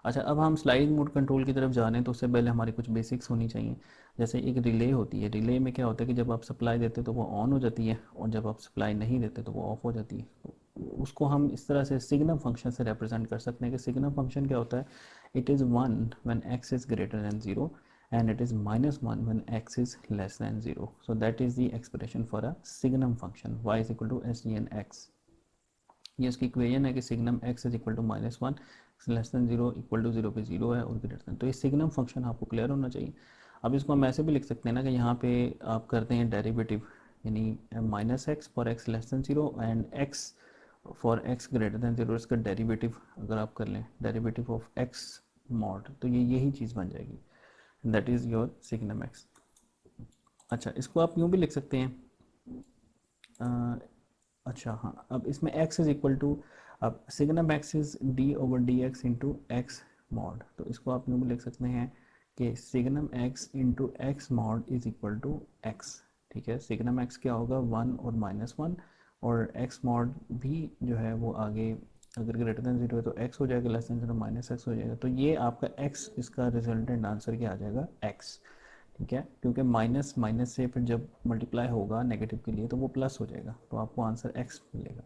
अच्छा, अब हम स्लाइडिंग मोड कंट्रोल की तरफ जा रहे हैं, तो उससे पहले हमारी कुछ बेसिक्स होनी चाहिए। जैसे एक रिले होती है, रिले में क्या होता है कि जब आप सप्लाई देते हो तो वो ऑन हो जाती है, और जब आप सप्लाई नहीं देते तो वो ऑफ हो जाती है। तो उसको हम इस तरह से सिग्नम फंक्शन से रिप्रेजेंट कर सकते हैं कि सिग्नम फंक्शन क्या होता है, it is 1 when x is greater than 0 and it is -1 when x is less than 0. So that is the expression for a signum function y is equal to sgn x. ये इसकी equation है कि signum x is equal to -1, less than 0, equal to 0 पे 0 है और greater than. तो ये signum function आपको क्लियर होना चाहिए। अब इसको हम ऐसे भी लिख सकते हैं ना कि यहाँ पे आप करते हैं डेरिवेटिव, यानी -x for x less than 0 and x for x greater than 0, इसका डेरिवेटिव अगर आप कर लें, डेरिवेटिव ऑफ x मॉड, तो ये यही चीज़ बन जाएगी, that is your signum x। अच्छा, इसको आप यूँ भी लिख सकते हैं, अच्छा हाँ, अब इसमें x इज इक्वल टू, अब signum x is d over d x into x mod, तो इसको आप यूँ भी लिख सकते हैं कि signum x into x mod is equal to x। ठीक है, सिग्नम x क्या होगा, 1 और -1, और x मॉड भी जो है वो आगे अगर ग्रेटर देन 0 है तो x हो जाएगा, लेस देन 0 -x हो जाएगा। तो ये आपका x, इसका रिजल्टेंट आंसर क्या आ जाएगा, x। ठीक है, क्योंकि माइनस माइनस से फिर जब मल्टीप्लाई होगा नेगेटिव के लिए तो वो प्लस हो जाएगा, तो आपको आंसर x मिलेगा।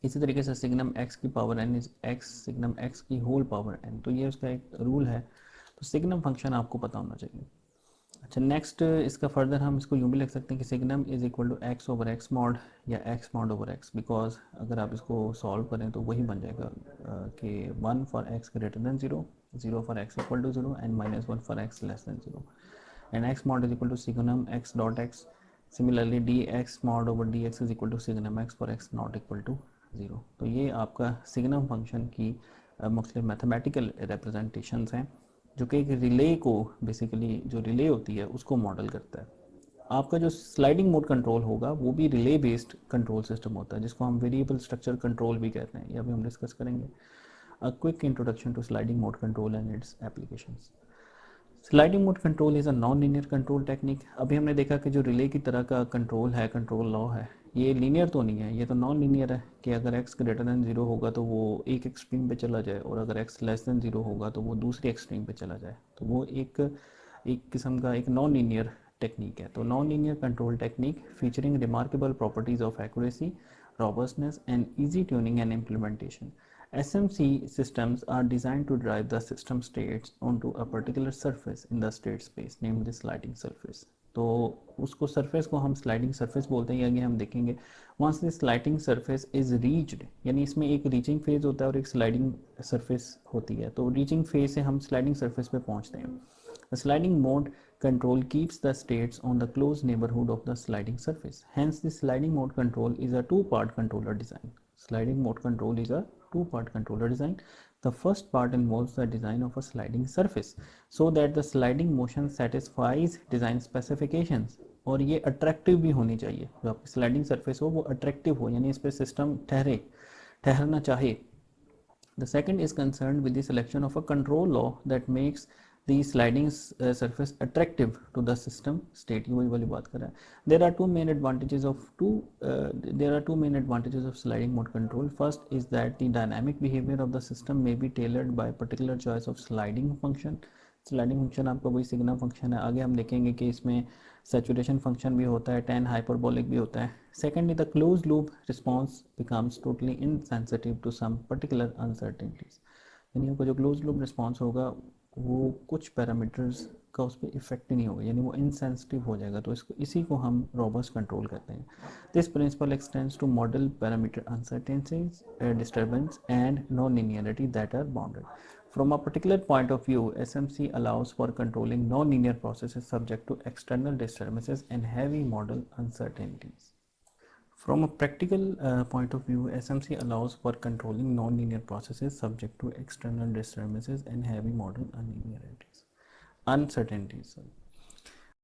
इसी तरीके से सिग्नम x की power n is x signum x की होल पावर n, तो ये उसका एक रूल है। तो सिग्नम फंक्शन आपको पता होना चाहिए। अच्छा, नेक्स्ट इसका फर्दर हम इसको यूँ भी लिख सकते हैं कि signum is equal to x over x mod या x mod over x, because अगर आप इसको सॉल्व करें तो वही बन जाएगा कि 1 for x greater than 0, 0 for x equal to 0 and -1 for x less than 0, and x mod is equal to signum x dot x. Similarly dx mod over dx is equal to signum x for x not equal to 0. तो ये आपका signum function की मुख्तलिफ mathematical representations हैं, जो कि एक relay को, बेसिकली जो रिले होती है उसको मॉडल करता है। आपका जो स्लाइडिंग मोड कंट्रोल होगा वो भी रिले बेस्ड कंट्रोल सिस्टम होता है, जिसको हम वेरिएबल स्ट्रक्चर कंट्रोल भी कहते हैं, ये अभी हम डिस्कस करेंगे। A quick introduction to sliding mode control and its applications. Sliding mode control is a non linear control technique. अभी हमने देखा कि जो रिले की तरह का कंट्रोल है, कंट्रोल लॉ है, ये लीनियर तो नहीं है, ये तो नॉन लीनियर है कि अगर x ग्रेटर दैन 0 होगा तो वो एक एक्सट्रीम पे चला जाए, और अगर x लेस दैन 0 होगा तो वो दूसरी एक्सट्रीम पे चला जाए। तो वो एक एक किस्म का एक नॉन लीनियर टेक्निक है। तो non linear control technique featuring remarkable properties of accuracy, robustness and easy tuning and implementation. SMC systems are designed to drive the system states onto a particular surface in the state space, namely sliding surface. तो उसको surface को हम sliding surface बोलते हैं, आगे हम देखेंगे। Once this sliding surface is reached, यानी इसमें एक रीचिंग फेज होता है और एक स्लाइडिंग सरफेस होती है, तो रीचिंग फेज से हम स्लाइडिंग सरफेस पे पहुंचते हैं। The sliding mode control keeps the states on the close neighborhood of the sliding surface. Hence, the sliding mode control is a two-part controller design. Sliding mode control is a two-part controller design. The first part involves the design of a sliding surface so that the sliding motion satisfies design specifications. और ये attractive भी होनी चाहिए, जो आपकी sliding surface हो वो attractive हो, यानी इस पर सिस्टम ठहरना चाहे। The second is concerned with the selection of a control law that makes the sliding surface attractive to the system state. ये वही वाली बात कर रहा है। There are two main advantages of sliding mode control. First is that the dynamic behavior of the system may be tailored by particular choice of sliding function. Sliding function आपका वही signum function है, आगे हम देखेंगे कि इसमें saturation function भी होता है, टेन हाइपरबोलिक भी होता है। Secondly the close loop response becomes totally insensitive to some particular uncertainties, यानी आपका जो क्लोज लूप रिस्पॉन्स होगा वो कुछ पैरामीटर्स का उस पर इफेक्ट नहीं होगा, यानी वो इनसेंसिटिव हो जाएगा। तो इसको इसी को हम रोबस्ट कंट्रोल कहते हैं। This principle extends to model parameter uncertainties, disturbance and non linearity that are bounded. From a particular point of view, SMC allows for controlling non-linear processes subject to external disturbances and heavy model uncertainties. From a practical point of view, SMC allows for controlling non-linear processes subject to external disturbances and heavy model uncertainties.